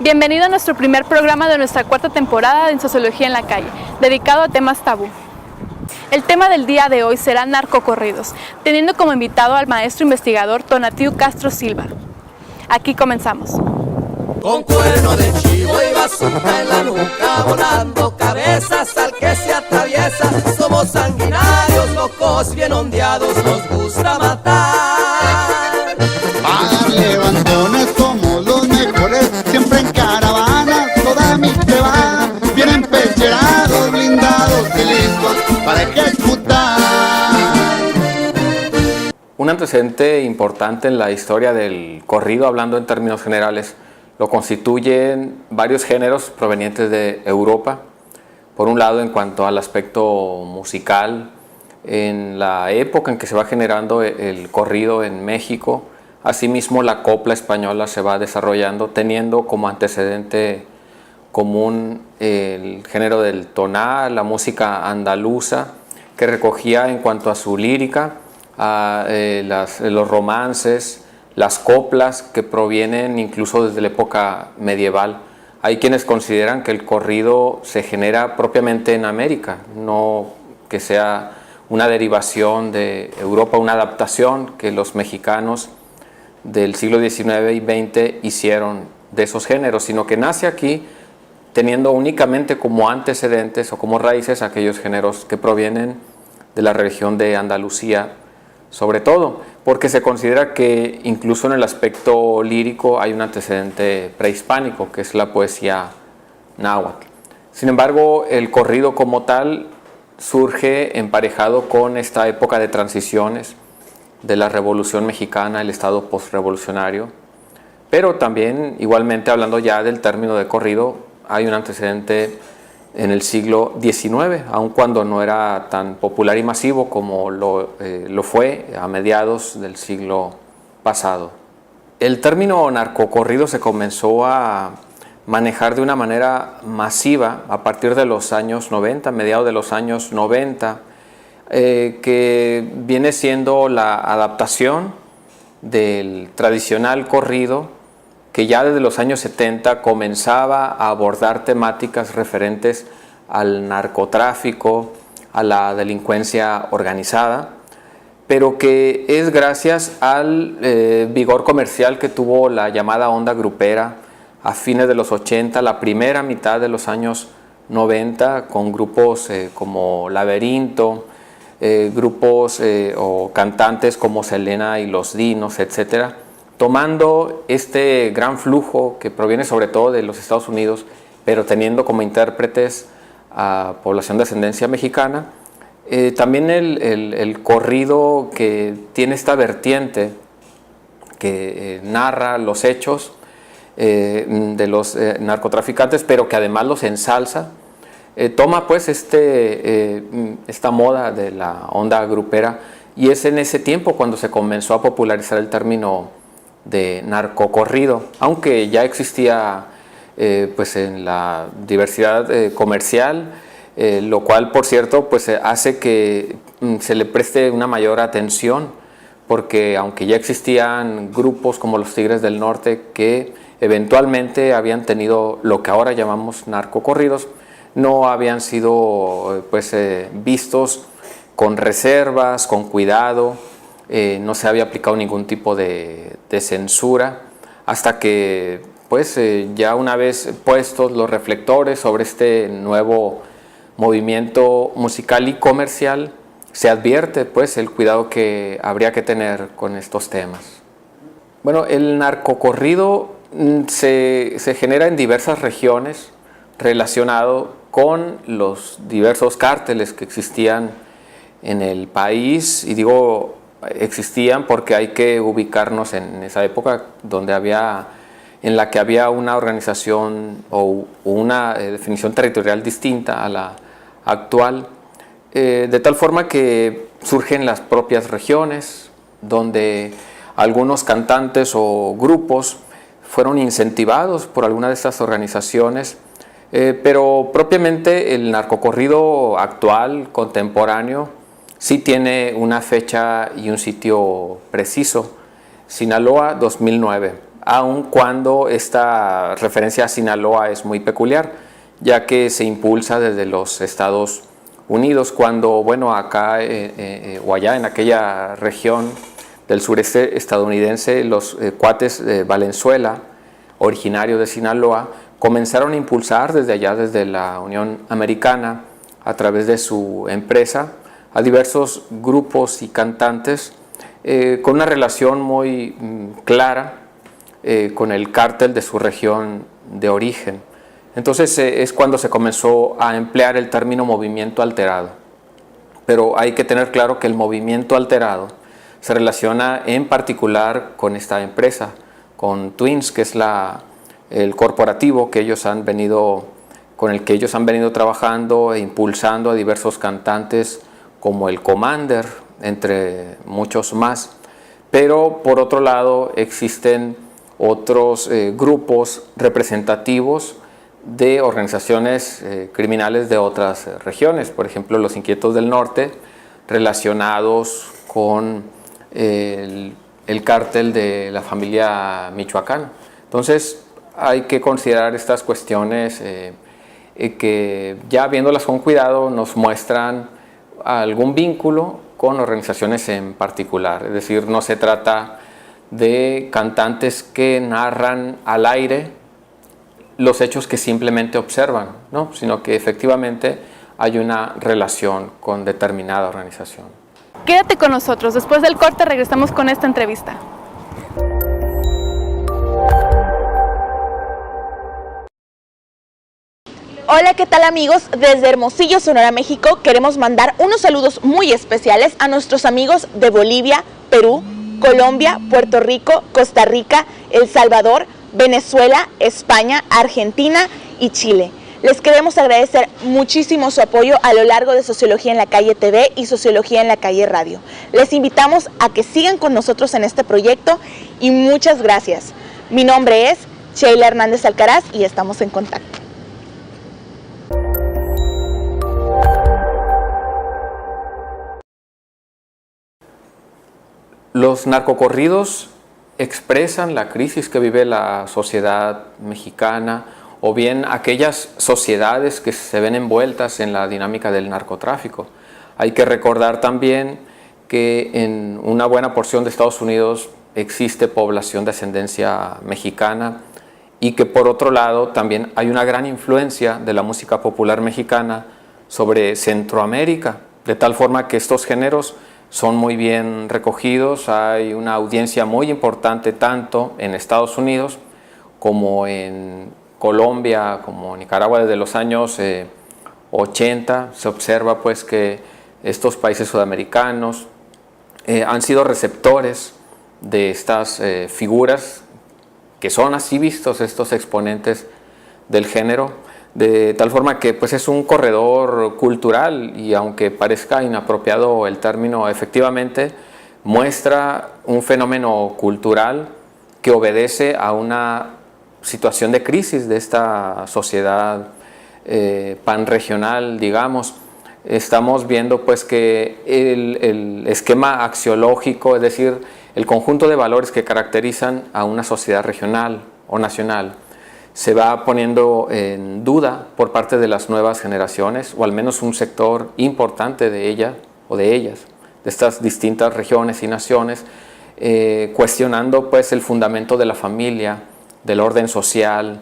Bienvenido a nuestro primer programa de nuestra cuarta temporada en Sociología en la Calle, dedicado a temas tabú. El tema del día de hoy será narcocorridos, teniendo como invitado al maestro investigador Tonatiuh Castro Silva. Aquí comenzamos. Con cuerno de chivo y bazooka en la nuca, volando cabezas al que se atraviesa. Somos sanguinarios, locos, bien ondeados, nos gusta matar. Para levantones somos los mejores, siempre en caravana, toda mi cebada, bien empecherados, blindados y listos para ejecutar. Un antecedente importante en la historia del corrido, hablando en términos generales, lo constituyen varios géneros provenientes de Europa. Por un lado, en cuanto al aspecto musical, en la época en que se va generando el corrido en México, asimismo la copla española se va desarrollando, teniendo como antecedente común el género del tonal, la música andaluza, que recogía en cuanto a su lírica los romances, las coplas que provienen incluso desde la época medieval. Hay quienes consideran que el corrido se genera propiamente en América, no que sea una derivación de Europa, una adaptación que los mexicanos del siglo XIX y XX hicieron de esos géneros, sino que nace aquí teniendo únicamente como antecedentes o como raíces aquellos géneros que provienen de la región de Andalucía, sobre todo porque se considera que incluso en el aspecto lírico hay un antecedente prehispánico, que es la poesía náhuatl. Sin embargo, el corrido como tal surge emparejado con esta época de transiciones de la Revolución Mexicana, el estado postrevolucionario, pero también, igualmente hablando ya del término de corrido, hay un antecedente en el siglo XIX, aun cuando no era tan popular y masivo como lo fue a mediados del siglo pasado. El término narcocorrido se comenzó a manejar de una manera masiva a partir de los años 90, mediados de los años 90, que viene siendo la adaptación del tradicional corrido, que ya desde los años 70 comenzaba a abordar temáticas referentes al narcotráfico, a la delincuencia organizada, pero que es gracias al vigor comercial que tuvo la llamada onda grupera a fines de los 80, la primera mitad de los años 90, con grupos como Laberinto, grupos o cantantes como Selena y Los Dinos, etcétera, tomando este gran flujo que proviene sobre todo de los Estados Unidos, pero teniendo como intérpretes a población de ascendencia mexicana. También el corrido que tiene esta vertiente que narra los hechos de los narcotraficantes, pero que además los ensalza, toma pues esta moda de la onda grupera, y es en ese tiempo cuando se comenzó a popularizar el término de narcocorrido, aunque ya existía pues en la diversidad comercial, lo cual por cierto pues hace que se le preste una mayor atención, porque aunque ya existían grupos como los Tigres del Norte que eventualmente habían tenido lo que ahora llamamos narcocorridos, no habían sido pues vistos con reservas, con cuidado. No se había aplicado ningún tipo de censura, hasta que pues ya una vez puestos los reflectores sobre este nuevo movimiento musical y comercial, se advierte pues el cuidado que habría que tener con estos temas. Bueno, el narcocorrido se genera en diversas regiones, relacionado con los diversos cárteles que existían en el país, y digo existían porque hay que ubicarnos en esa época en la que había una organización o una definición territorial distinta a la actual, de tal forma que surgen las propias regiones donde algunos cantantes o grupos fueron incentivados por alguna de estas organizaciones, pero propiamente el narcocorrido actual, contemporáneo, sí tiene una fecha y un sitio preciso: Sinaloa 2009. aun cuando esta referencia a Sinaloa es muy peculiar, ya que se impulsa desde los Estados Unidos, cuando, bueno, acá o allá en aquella región del sureste estadounidense, los cuates de Valenzuela, originarios de Sinaloa, comenzaron a impulsar desde allá, desde la Unión Americana, a través de su empresa, a diversos grupos y cantantes con una relación muy clara con el cártel de su región de origen. Entonces es cuando se comenzó a emplear el término movimiento alterado. Pero hay que tener claro que el movimiento alterado se relaciona en particular con esta empresa, con Twins, que es el corporativo que ellos han venido, con el que ellos han venido trabajando e impulsando a diversos cantantes como el Commander, entre muchos más. Pero por otro lado existen otros grupos representativos de organizaciones criminales de otras regiones, por ejemplo los Inquietos del Norte, relacionados con el cártel de la familia michoacana. Entonces hay que considerar estas cuestiones que, ya viéndolas con cuidado, nos muestran algún vínculo con organizaciones en particular. Es decir, no se trata de cantantes que narran al aire los hechos que simplemente observan, ¿no? Sino que efectivamente hay una relación con determinada organización. Quédate con nosotros, después del corte regresamos con esta entrevista. Hola, ¿qué tal amigos? Desde Hermosillo, Sonora, México, queremos mandar unos saludos muy especiales a nuestros amigos de Bolivia, Perú, Colombia, Puerto Rico, Costa Rica, El Salvador, Venezuela, España, Argentina y Chile. Les queremos agradecer muchísimo su apoyo a lo largo de Sociología en la Calle TV y Sociología en la Calle Radio. Les invitamos a que sigan con nosotros en este proyecto y muchas gracias. Mi nombre es Sheila Hernández Alcaraz y estamos en contacto. Los narcocorridos expresan la crisis que vive la sociedad mexicana, o bien aquellas sociedades que se ven envueltas en la dinámica del narcotráfico. Hay que recordar también que en una buena porción de Estados Unidos existe población de ascendencia mexicana y que por otro lado también hay una gran influencia de la música popular mexicana sobre Centroamérica, de tal forma que estos géneros son muy bien recogidos. Hay una audiencia muy importante tanto en Estados Unidos como en Colombia, como Nicaragua. Desde los años 80 se observa pues que estos países sudamericanos han sido receptores de estas figuras que son así vistos, estos exponentes del género, de tal forma que pues es un corredor cultural, y aunque parezca inapropiado el término, efectivamente muestra un fenómeno cultural que obedece a una situación de crisis de esta sociedad panregional, digamos. Estamos viendo pues que el esquema axiológico, es decir, el conjunto de valores que caracterizan a una sociedad regional o nacional, se va poniendo en duda por parte de las nuevas generaciones, o al menos un sector importante de ella o de ellas, de estas distintas regiones y naciones, cuestionando pues el fundamento de la familia, del orden social,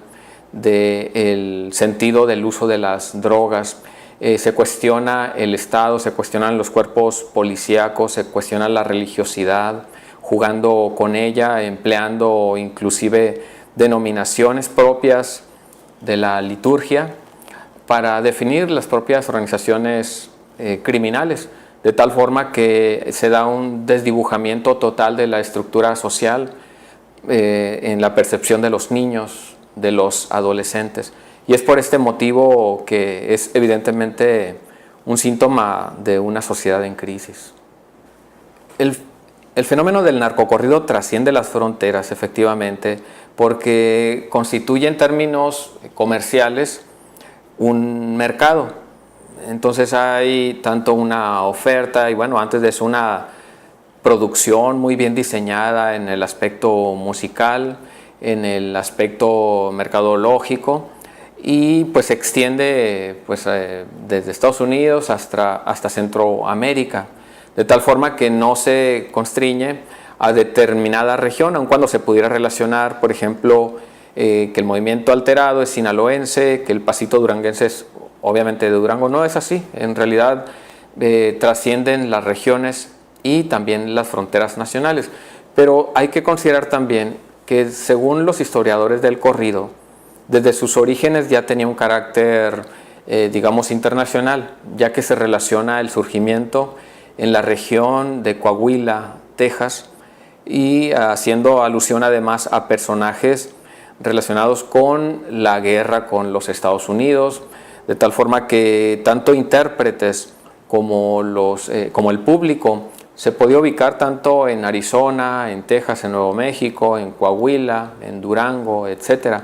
del sentido del uso de las drogas. Se cuestiona el Estado, se cuestionan los cuerpos policíacos, se cuestiona la religiosidad, jugando con ella, empleando inclusive denominaciones propias de la liturgia para definir las propias organizaciones criminales, de tal forma que se da un desdibujamiento total de la estructura social en la percepción de los niños, de los adolescentes. Y es por este motivo que es evidentemente un síntoma de una sociedad en crisis. El fenómeno del narcocorrido trasciende las fronteras, efectivamente, porque constituye en términos comerciales un mercado. Entonces hay tanto una oferta y, bueno, antes de eso una producción muy bien diseñada en el aspecto musical, en el aspecto mercadológico y pues se extiende pues, desde Estados Unidos hasta Centroamérica, de tal forma que no se constriñe a determinada región, aun cuando se pudiera relacionar, por ejemplo, que el movimiento alterado es sinaloense, que el pasito duranguense es obviamente de Durango. No es así, en realidad trascienden las regiones y también las fronteras nacionales. Pero hay que considerar también que según los historiadores del corrido, desde sus orígenes ya tenía un carácter, digamos, internacional, ya que se relaciona el surgimiento en la región de Coahuila, Texas, y haciendo alusión además a personajes relacionados con la guerra con los Estados Unidos, de tal forma que tanto intérpretes como el público se podía ubicar tanto en Arizona, en Texas, en Nuevo México, en Coahuila, en Durango, etc.,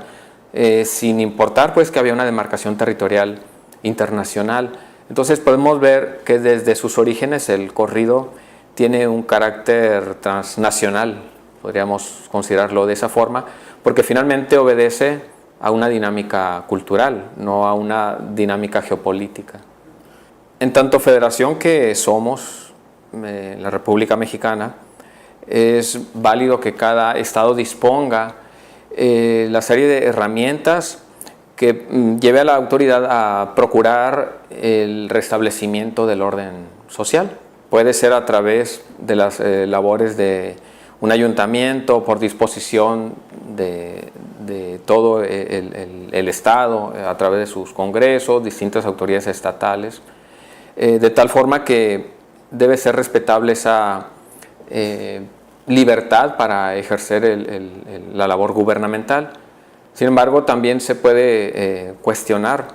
sin importar pues que había una demarcación territorial internacional. Entonces podemos ver que desde sus orígenes el corrido tiene un carácter transnacional, podríamos considerarlo de esa forma, porque finalmente obedece a una dinámica cultural, no a una dinámica geopolítica. En tanto federación que somos, la República Mexicana, es válido que cada estado disponga la serie de herramientas que lleve a la autoridad a procurar el restablecimiento del orden social. Puede ser a través de las labores de un ayuntamiento, por disposición de todo el Estado, a través de sus congresos, distintas autoridades estatales, de tal forma que debe ser respetable esa libertad para ejercer la labor gubernamental. Sin embargo, también se puede cuestionar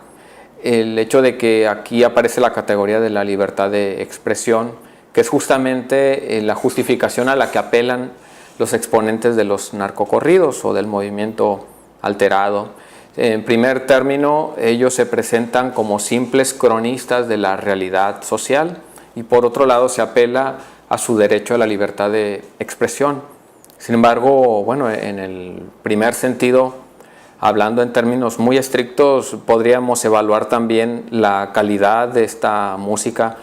el hecho de que aquí aparece la categoría de la libertad de expresión, que es justamente la justificación a la que apelan los exponentes de los narcocorridos o del movimiento alterado. En primer término, ellos se presentan como simples cronistas de la realidad social y por otro lado se apela a su derecho a la libertad de expresión. Sin embargo, bueno, en el primer sentido, hablando en términos muy estrictos, podríamos evaluar también la calidad de esta música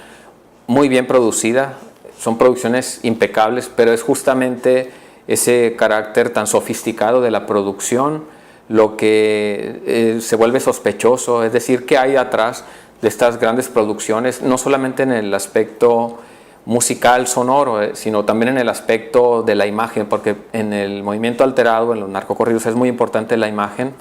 muy bien producida. Son producciones impecables, pero es justamente ese carácter tan sofisticado de la producción lo que se vuelve sospechoso, es decir, ¿qué hay atrás de estas grandes producciones? No solamente en el aspecto musical, sonoro, sino también en el aspecto de la imagen, porque en el movimiento alterado, en los narcocorridos, es muy importante la imagen,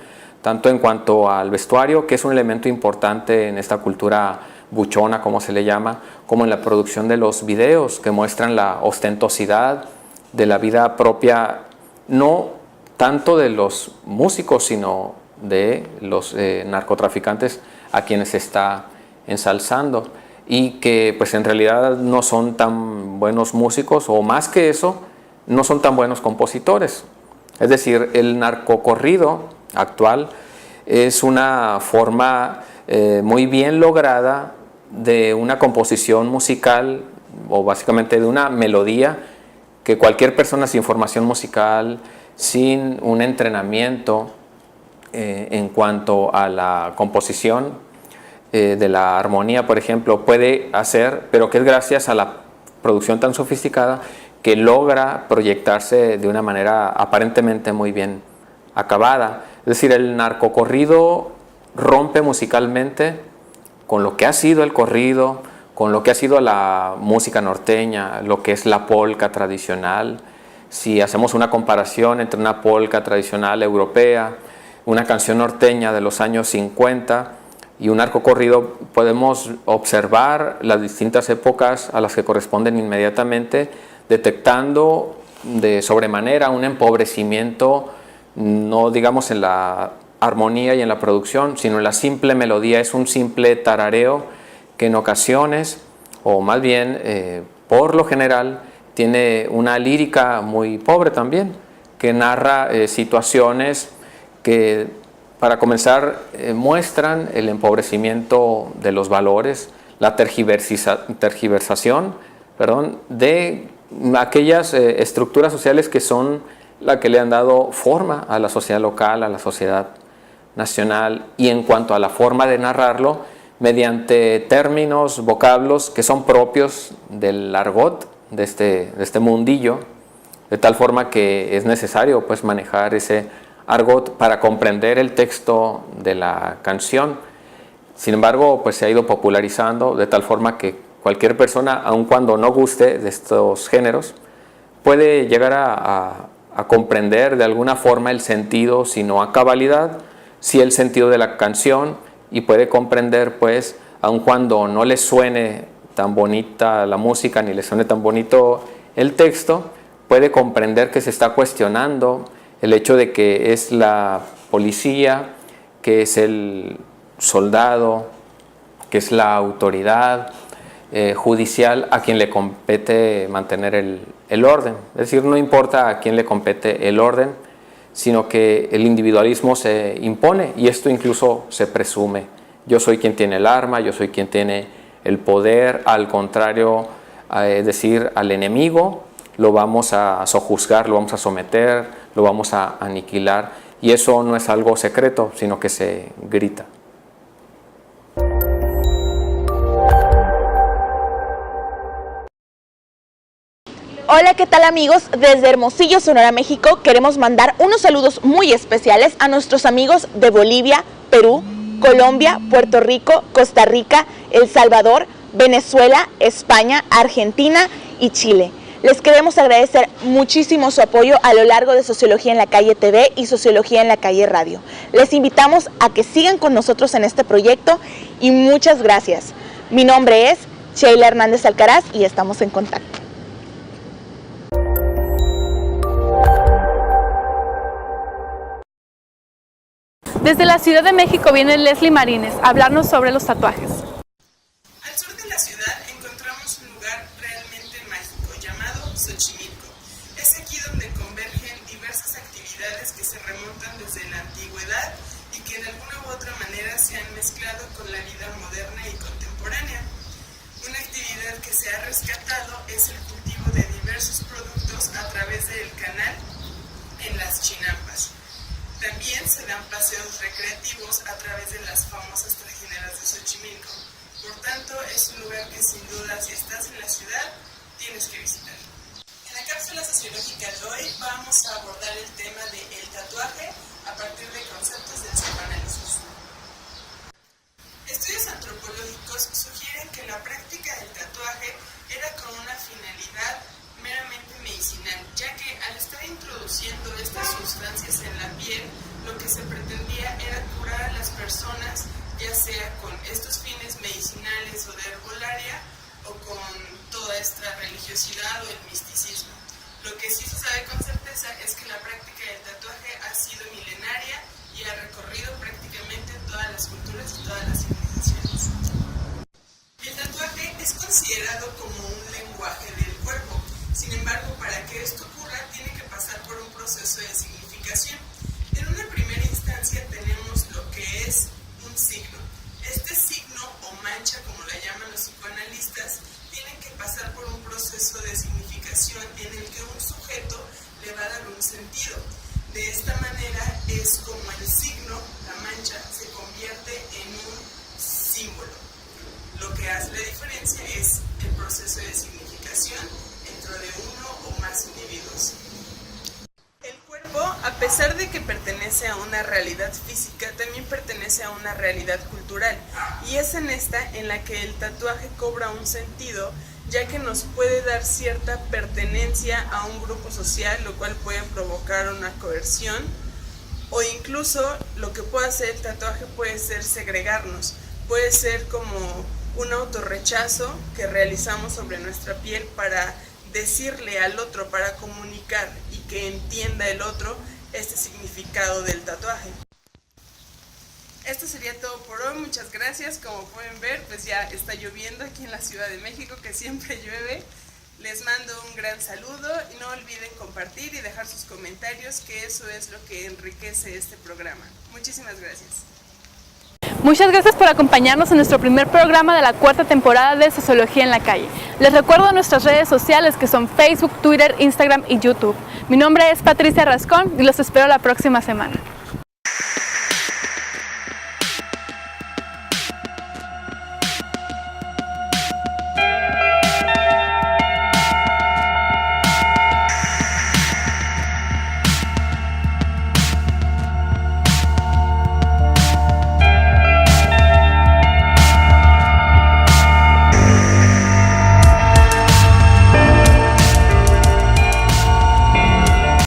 tanto en cuanto al vestuario, que es un elemento importante en esta cultura buchona, como se le llama, como en la producción de los videos, que muestran la ostentosidad de la vida propia, no tanto de los músicos, sino de los narcotraficantes a quienes se está ensalzando, y que pues en realidad no son tan buenos músicos, o más que eso, no son tan buenos compositores. Es decir, el narcocorrido actual es una forma muy bien lograda de una composición musical, o básicamente de una melodía que cualquier persona sin formación musical, sin un entrenamiento en cuanto a la composición de la armonía, por ejemplo, puede hacer, pero que es gracias a la producción tan sofisticada que logra proyectarse de una manera aparentemente muy bien acabada. Es decir, el narcocorrido rompe musicalmente con lo que ha sido el corrido, con lo que ha sido la música norteña, lo que es la polca tradicional. Si hacemos una comparación entre una polca tradicional europea, una canción norteña de los años 50 y un narcocorrido, podemos observar las distintas épocas a las que corresponden inmediatamente, detectando de sobremanera un empobrecimiento, no digamos en la armonía y en la producción, sino en la simple melodía. Es un simple tarareo que en ocasiones, o más bien por lo general, tiene una lírica muy pobre también, que narra situaciones que, para comenzar, muestran el empobrecimiento de los valores, la tergiversación de aquellas estructuras sociales que son la que le han dado forma a la sociedad local, a la sociedad nacional, y en cuanto a la forma de narrarlo, mediante términos, vocablos que son propios del argot de este mundillo, de tal forma que es necesario pues manejar ese argot para comprender el texto de la canción. Sin embargo, pues se ha ido popularizando de tal forma que cualquier persona, aun cuando no guste de estos géneros, puede llegar a comprender de alguna forma el sentido, si no a cabalidad, sí el sentido de la canción, y puede comprender, pues, aun cuando no le suene tan bonita la música ni le suene tan bonito el texto, puede comprender que se está cuestionando el hecho de que es la policía, que es el soldado, que es la autoridad judicial a quien le compete mantener el orden. Es decir, no importa a quién le compete el orden, sino que el individualismo se impone, y esto incluso se presume. Yo soy quien tiene el arma, yo soy quien tiene el poder, al contrario, es decir, al enemigo lo vamos a sojuzgar, lo vamos a someter, lo vamos a aniquilar, y eso no es algo secreto, sino que se grita. Hola, ¿qué tal amigos? Desde Hermosillo, Sonora, México, queremos mandar unos saludos muy especiales a nuestros amigos de Bolivia, Perú, Colombia, Puerto Rico, Costa Rica, El Salvador, Venezuela, España, Argentina y Chile. Les queremos agradecer muchísimo su apoyo a lo largo de Sociología en la Calle TV y Sociología en la Calle Radio. Les invitamos a que sigan con nosotros en este proyecto y muchas gracias. Mi nombre es Sheila Hernández Alcaraz y estamos en contacto. Desde la Ciudad de México viene Leslie Marínez a hablarnos sobre los tatuajes. Al sur de la ciudad encontramos un lugar realmente mágico llamado Xochimilco. Es aquí donde convergen diversas actividades que se remontan desde la antigüedad y que de alguna u otra manera se han mezclado con la vida moderna y contemporánea. Una actividad que se ha rescatado es el cultivo de diversos productos a través del canal en las chinampas. También se dan paseos recreativos a través de las famosas trajineras de Xochimilco. Por tanto, es un lugar que sin duda, si estás en la ciudad, tienes que visitar. En la cápsula sociológica de hoy vamos a abordar el tema del tatuaje a partir de conceptos del psicoanálisis. Estudios antropológicos sugieren que la práctica del tatuaje era con una finalidad meramente medicinal, ya que al estar introduciendo estas sustancias en la piel, lo que se pretendía era curar a las personas, ya sea con estos fines medicinales o de herbolaria, o con toda esta religiosidad o el misticismo. Lo que sí se sabe con certeza es que la práctica del tatuaje ha sido milenaria y ha recorrido prácticamente todas las culturas y todas las civilizaciones. El tatuaje es considerado como un lenguaje del cuerpo. Sin embargo, para que esto ocurra, tiene que pasar por un proceso de significación. En una primera instancia tenemos lo que es un signo. Este signo o mancha, como la llaman los psicoanalistas, tiene que pasar por un proceso de significación en el que un sujeto le va a dar un sentido. De esta manera es como el signo, la mancha, se convierte en un símbolo. Lo que hace la diferencia es el proceso de significación dentro de uno o más individuos. El cuerpo, a pesar de que pertenece a una realidad física, también pertenece a una realidad cultural, y es en esta en la que el tatuaje cobra un sentido, ya que nos puede dar cierta pertenencia a un grupo social, lo cual puede provocar una coerción, o incluso lo que puede hacer el tatuaje puede ser segregarnos, puede ser como un autorrechazo que realizamos sobre nuestra piel para decirle al otro, para comunicar y que entienda el otro este significado del tatuaje. Esto sería todo por hoy, muchas gracias. Como pueden ver, pues ya está lloviendo aquí en la Ciudad de México, que siempre llueve. Les mando un gran saludo y no olviden compartir y dejar sus comentarios, que eso es lo que enriquece este programa. Muchísimas gracias. Muchas gracias por acompañarnos en nuestro primer programa de la cuarta temporada de Sociología en la Calle. Les recuerdo nuestras redes sociales que son Facebook, Twitter, Instagram y YouTube. Mi nombre es Patricia Rascón y los espero la próxima semana.